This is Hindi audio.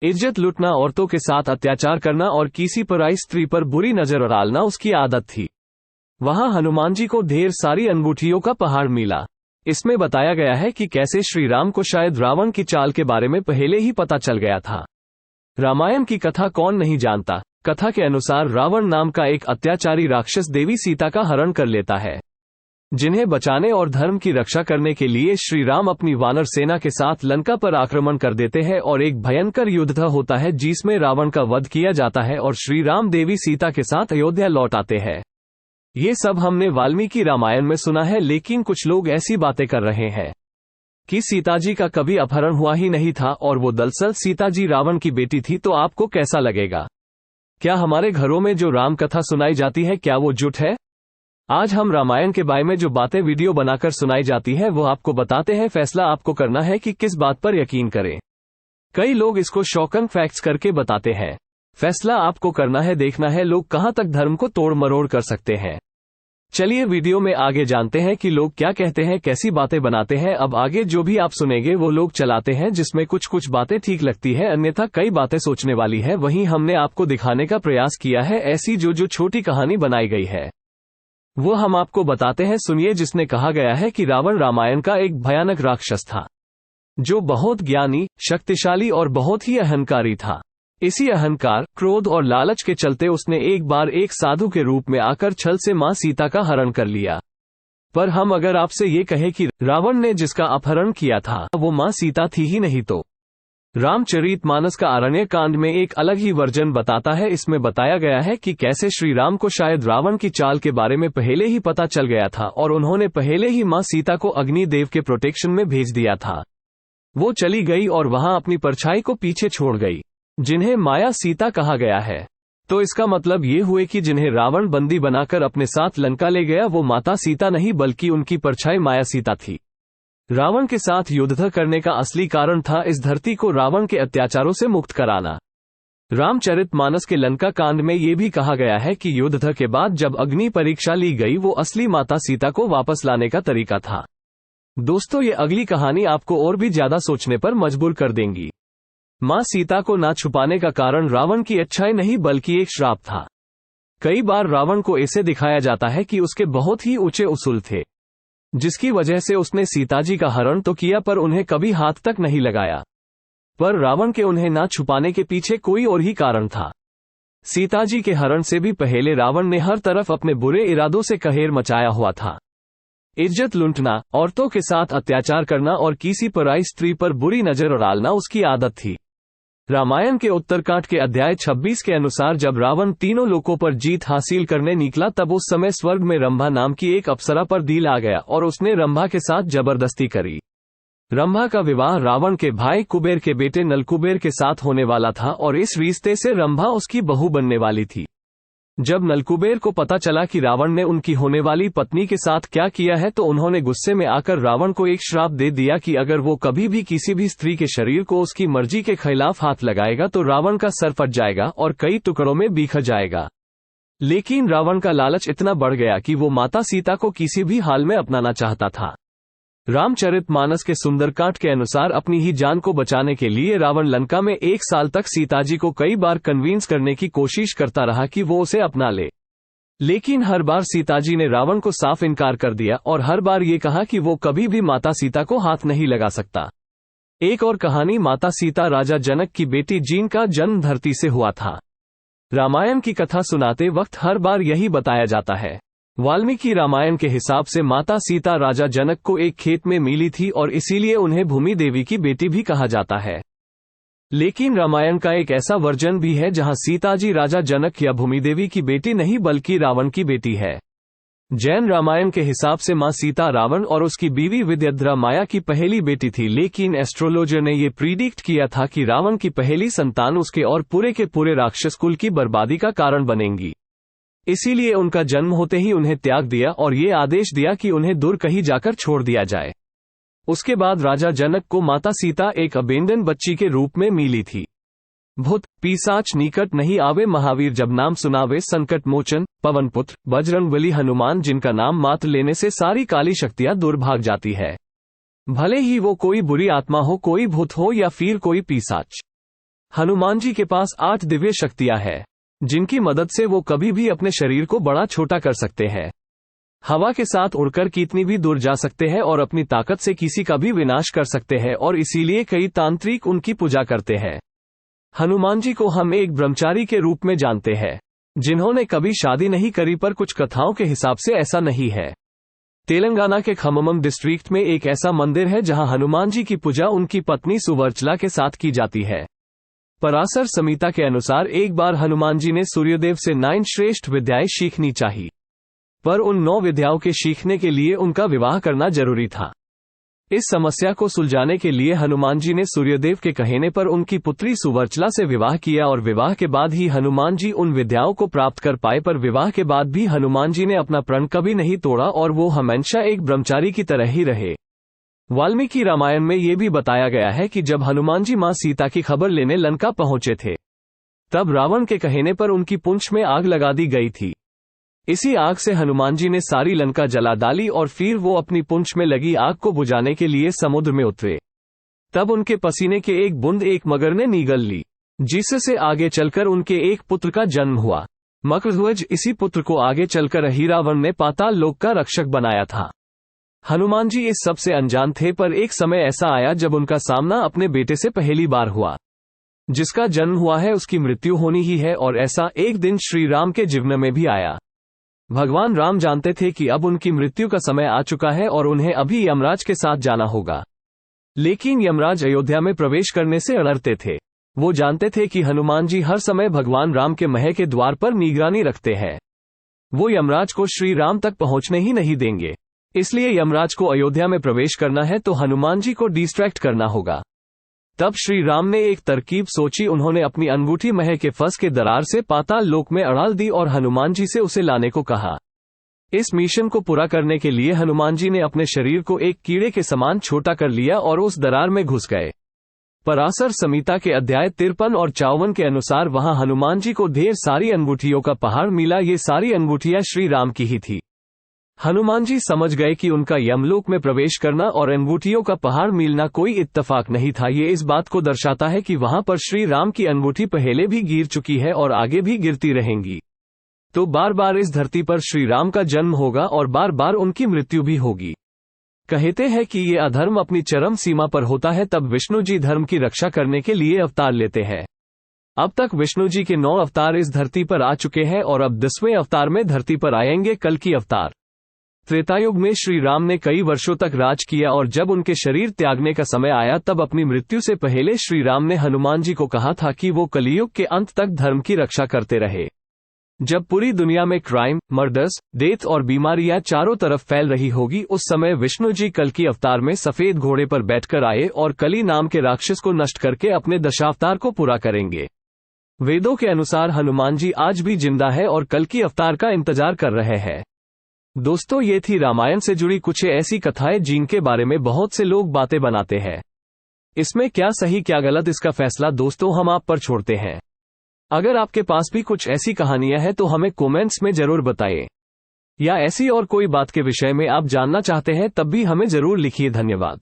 इज्जत लूटना, औरतों के साथ अत्याचार करना और किसी पराई स्त्री पर बुरी नजर डालना उसकी आदत थी। वहां हनुमान जी को ढेर सारी अनबूठियों का पहाड़ मिला। इसमें बताया गया है कि कैसे श्री राम को शायद रावण की चाल के बारे में पहले ही पता चल गया था। रामायण की कथा कौन नहीं जानता। कथा के अनुसार रावण नाम का एक अत्याचारी राक्षस देवी सीता का हरण कर लेता है, जिन्हें बचाने और धर्म की रक्षा करने के लिए श्री राम अपनी वानर सेना के साथ लंका पर आक्रमण कर देते हैं और एक भयंकर युद्ध होता है जिसमें रावण का वध किया जाता है और श्री राम देवी सीता के साथ अयोध्या लौट आते हैं। ये सब हमने वाल्मीकि रामायण में सुना है, लेकिन कुछ लोग ऐसी बातें कर रहे हैं कि सीताजी का कभी अपहरण हुआ ही नहीं था और वो दरअसल सीताजी रावण की बेटी थी। तो आपको कैसा लगेगा? क्या हमारे घरों में जो राम कथा सुनाई जाती है, क्या वो झूठ है? आज हम रामायण के बारे में जो बातें वीडियो बनाकर सुनाई जाती है वो आपको बताते हैं। फैसला आपको करना है कि किस बात पर यकीन करें। कई लोग इसको शॉकिंग फैक्ट्स करके बताते हैं। फैसला आपको करना है, देखना है लोग कहां तक धर्म को तोड़ मरोड़ कर सकते हैं। चलिए वीडियो में आगे जानते हैं कि लोग क्या कहते हैं, कैसी बातें बनाते हैं। अब आगे जो भी आप सुनेंगे वो लोग चलाते हैं, जिसमें कुछ बातें ठीक लगती है, अन्यथा कई बातें सोचने वाली है। वहीं हमने आपको दिखाने का प्रयास किया है ऐसी जो छोटी कहानी बनाई गई है वो हम आपको बताते हैं। सुनिए, जिसने कहा गया है कि रावण रामायण का एक भयानक राक्षस था जो बहुत ज्ञानी, शक्तिशाली और बहुत ही अहंकारी था। इसी अहंकार, क्रोध और लालच के चलते उसने एक बार एक साधु के रूप में आकर छल से मां सीता का हरण कर लिया। पर हम अगर आपसे ये कहें कि रावण ने जिसका अपहरण किया था वो मां सीता थी ही नहीं, तो रामचरितमानस का आरण्य कांड में एक अलग ही वर्जन बताता है। इसमें बताया गया है कि कैसे श्री राम को शायद रावण की चाल के बारे में पहले ही पता चल गया था और उन्होंने पहले ही मां सीता को अग्निदेव के प्रोटेक्शन में भेज दिया था। वो चली गई और वहां अपनी परछाई को पीछे छोड़ गई, जिन्हें माया सीता कहा गया है। तो इसका मतलब ये हुए कि जिन्हें रावण बंदी बनाकर अपने साथ लंका ले गया वो माता सीता नहीं बल्कि उनकी परछाई माया सीता थी। रावण के साथ युद्ध करने का असली कारण था इस धरती को रावण के अत्याचारों से मुक्त कराना। रामचरितमानस के लंका कांड में ये भी कहा गया है कि युद्ध के बाद जब अग्नि परीक्षा ली गई वो असली माता सीता को वापस लाने का तरीका था। दोस्तों, ये अगली कहानी आपको और भी ज्यादा सोचने पर मजबूर कर देंगी। मां सीता को ना छुपाने का कारण रावण की अच्छाई नहीं बल्कि एक श्राप था। कई बार रावण को ऐसे दिखाया जाता है कि उसके बहुत ही ऊंचे उसूल थे, जिसकी वजह से उसने सीताजी का हरण तो किया पर उन्हें कभी हाथ तक नहीं लगाया। पर रावण के उन्हें ना छुपाने के पीछे कोई और ही कारण था। सीताजी के हरण से भी पहले रावण ने हर तरफ अपने बुरे इरादों से कहर मचाया हुआ था। इज्जत लूटना, औरतों के साथ अत्याचार करना और किसी पराई स्त्री पर बुरी नजर डालना उसकी आदत थी। रामायण के उत्तरकांड के अध्याय 26 के अनुसार जब रावण तीनों लोकों पर जीत हासिल करने निकला तब उस समय स्वर्ग में रंभा नाम की एक अप्सरा पर दिल आ गया और उसने रंभा के साथ जबरदस्ती करी। रंभा का विवाह रावण के भाई कुबेर के बेटे नलकुबेर के साथ होने वाला था और इस रिश्ते से रंभा उसकी बहू बनने वाली थी। जब नलकुबेर को पता चला कि रावण ने उनकी होने वाली पत्नी के साथ क्या किया है तो उन्होंने गुस्से में आकर रावण को एक श्राप दे दिया कि अगर वो कभी भी किसी भी स्त्री के शरीर को उसकी मर्जी के खिलाफ हाथ लगाएगा तो रावण का सर फट जाएगा और कई टुकड़ों में बिखर जाएगा। लेकिन रावण का लालच इतना बढ़ गया कि वो माता सीता को किसी भी हाल में अपनाना चाहता था। रामचरितमानस के सुंदरकांड के अनुसार अपनी ही जान को बचाने के लिए रावण लंका में 1 साल तक सीताजी को कई बार कन्विंस करने की कोशिश करता रहा कि वो उसे अपना ले, लेकिन हर बार सीताजी ने रावण को साफ इनकार कर दिया और हर बार ये कहा कि वो कभी भी माता सीता को हाथ नहीं लगा सकता। एक और कहानी माता सीता राजा जनक की बेटी जिनका जन्म धरती से हुआ था। रामायण की कथा सुनाते वक्त हर बार यही बताया जाता है। वाल्मीकि रामायण के हिसाब से माता सीता राजा जनक को एक खेत में मिली थी और इसीलिए उन्हें भूमि देवी की बेटी भी कहा जाता है। लेकिन रामायण का एक ऐसा वर्जन भी है जहां सीताजी राजा जनक या भूमि देवी की बेटी नहीं बल्कि रावण की बेटी है। जैन रामायण के हिसाब से मां सीता रावण और उसकी बीवी विद्याधरा माया की पहली बेटी थी, लेकिन एस्ट्रोलॉजर ने यह प्रीडिक्ट किया था कि रावण की पहली संतान उसके और पूरे के पूरे राक्षस कुल की बर्बादी का कारण बनेंगी। इसीलिए उनका जन्म होते ही उन्हें त्याग दिया और ये आदेश दिया कि उन्हें दूर कहीं जाकर छोड़ दिया जाए। उसके बाद राजा जनक को माता सीता एक अबेंडन बच्ची के रूप में मिली थी। भूत पिशाच निकट नहीं आवे, महावीर जब नाम सुनावे, संकट मोचन पवन पुत्र बजरंगबली हनुमान, जिनका नाम मात्र लेने से सारी काली शक्तियां दूर भाग जाती है। भले ही वो कोई बुरी आत्मा हो, कोई भूत हो या फिर कोई पिशाच। हनुमान जी के पास 8 दिव्य शक्तियां हैं, जिनकी मदद से वो कभी भी अपने शरीर को बड़ा छोटा कर सकते हैं। हवा के साथ उड़कर कितनी भी दूर जा सकते हैं और अपनी ताकत से किसी का भी विनाश कर सकते हैं, और इसीलिए कई तांत्रिक उनकी पूजा करते हैं। हनुमान जी को हम एक ब्रह्मचारी के रूप में जानते हैं, जिन्होंने कभी शादी नहीं करी, पर कुछ कथाओं के हिसाब से ऐसा नहीं है। तेलंगाना के खम्मम डिस्ट्रिक्ट में एक ऐसा मंदिर है जहां हनुमान जी की पूजा उनकी पत्नी सुवर्चला के साथ की जाती है। पराशर संहिता के अनुसार एक बार हनुमान जी ने सूर्यदेव से 9 श्रेष्ठ विद्याएं सीखनी चाहिए, पर उन 9 विद्याओं के सीखने के लिए उनका विवाह करना जरूरी था। इस समस्या को सुलझाने के लिए हनुमान जी ने सूर्यदेव के कहने पर उनकी पुत्री सुवर्चला से विवाह किया, और विवाह के बाद ही हनुमान जी उन विद्याओं को प्राप्त कर पाए। पर विवाह के बाद भी हनुमान जी ने अपना प्रण कभी नहीं तोड़ा और वो हमेशा एक ब्रह्मचारी की तरह ही रहे। वाल्मीकि रामायण में ये भी बताया गया है कि जब हनुमान जी मां सीता की खबर लेने लंका पहुंचे थे, तब रावण के कहने पर उनकी पूंछ में आग लगा दी गई थी। इसी आग से हनुमान जी ने सारी लंका जला डाली और फिर वो अपनी पूंछ में लगी आग को बुझाने के लिए समुद्र में उतरे। तब उनके पसीने के एक बूंद एक मगर ने निगल ली, जिससे आगे चलकर उनके एक पुत्र का जन्म हुआ, मकरध्वज। इसी पुत्र को आगे चलकर रावण ने पाताल लोक का रक्षक बनाया था। हनुमान जी इस सब से अनजान थे, पर एक समय ऐसा आया जब उनका सामना अपने बेटे से पहली बार हुआ। जिसका जन्म हुआ है उसकी मृत्यु होनी ही है, और ऐसा एक दिन श्री राम के जीवन में भी आया। भगवान राम जानते थे कि अब उनकी मृत्यु का समय आ चुका है और उन्हें अभी यमराज के साथ जाना होगा। लेकिन यमराज अयोध्या में प्रवेश करने से अड़ते थे। वो जानते थे कि हनुमान जी हर समय भगवान राम के महल के द्वार पर निगरानी रखते हैं। वो यमराज को श्री राम तक पहुंचने ही नहीं देंगे। इसलिए यमराज को अयोध्या में प्रवेश करना है तो हनुमान जी को डिस्ट्रैक्ट करना होगा। तब श्री राम ने एक तरकीब सोची। उन्होंने अपनी अंगूठी महल के फंस के दरार से पाताल लोक में अड़ाल दी और हनुमान जी से उसे लाने को कहा। इस मिशन को पूरा करने के लिए हनुमान जी ने अपने शरीर को एक कीड़े के समान छोटा कर लिया और उस दरार में घुस गए। पराशर संहिता के अध्याय 53 और 54 के अनुसार वहां हनुमान जी को ढेर सारी अंगूठियों का पहाड़ मिला। ये सारी अंगूठियां श्री राम की ही थी। हनुमान जी समझ गए कि उनका यमलोक में प्रवेश करना और अंगूठियों का पहाड़ मिलना कोई इत्तेफाक नहीं था। ये इस बात को दर्शाता है कि वहां पर श्री राम की अंगूठी पहले भी गिर चुकी है और आगे भी गिरती रहेंगी। तो बार बार इस धरती पर श्री राम का जन्म होगा और बार बार उनकी मृत्यु भी होगी। कहते हैं कि ये अधर्म अपनी चरम सीमा पर होता है तब विष्णु जी धर्म की रक्षा करने के लिए अवतार लेते हैं। अब तक विष्णु जी के 9 अवतार इस धरती पर आ चुके हैं और अब 10वें अवतार में धरती पर आएंगे कल्कि अवतार। त्रेतायुग में श्री राम ने कई वर्षों तक राज किया और जब उनके शरीर त्यागने का समय आया तब अपनी मृत्यु से पहले श्री राम ने हनुमान जी को कहा था कि वो कलियुग के अंत तक धर्म की रक्षा करते रहे। जब पूरी दुनिया में क्राइम, मर्डर्स, डेथ और बीमारियां चारों तरफ फैल रही होगी, उस समय विष्णु जी कल्कि अवतार में सफेद घोड़े पर बैठकर आए और कली नाम के राक्षस को नष्ट करके अपने दशावतार को पूरा करेंगे। वेदों के अनुसार हनुमान जी आज भी जिंदा है और कल्कि अवतार का इंतजार कर रहे हैं। दोस्तों, ये थी रामायण से जुड़ी कुछ ऐसी कथाएं जिनके बारे में बहुत से लोग बातें बनाते हैं। इसमें क्या सही क्या गलत, इसका फैसला दोस्तों हम आप पर छोड़ते हैं। अगर आपके पास भी कुछ ऐसी कहानियां हैं तो हमें कमेंट्स में जरूर बताइए, या ऐसी और कोई बात के विषय में आप जानना चाहते हैं तब भी हमें जरूर लिखिए। धन्यवाद।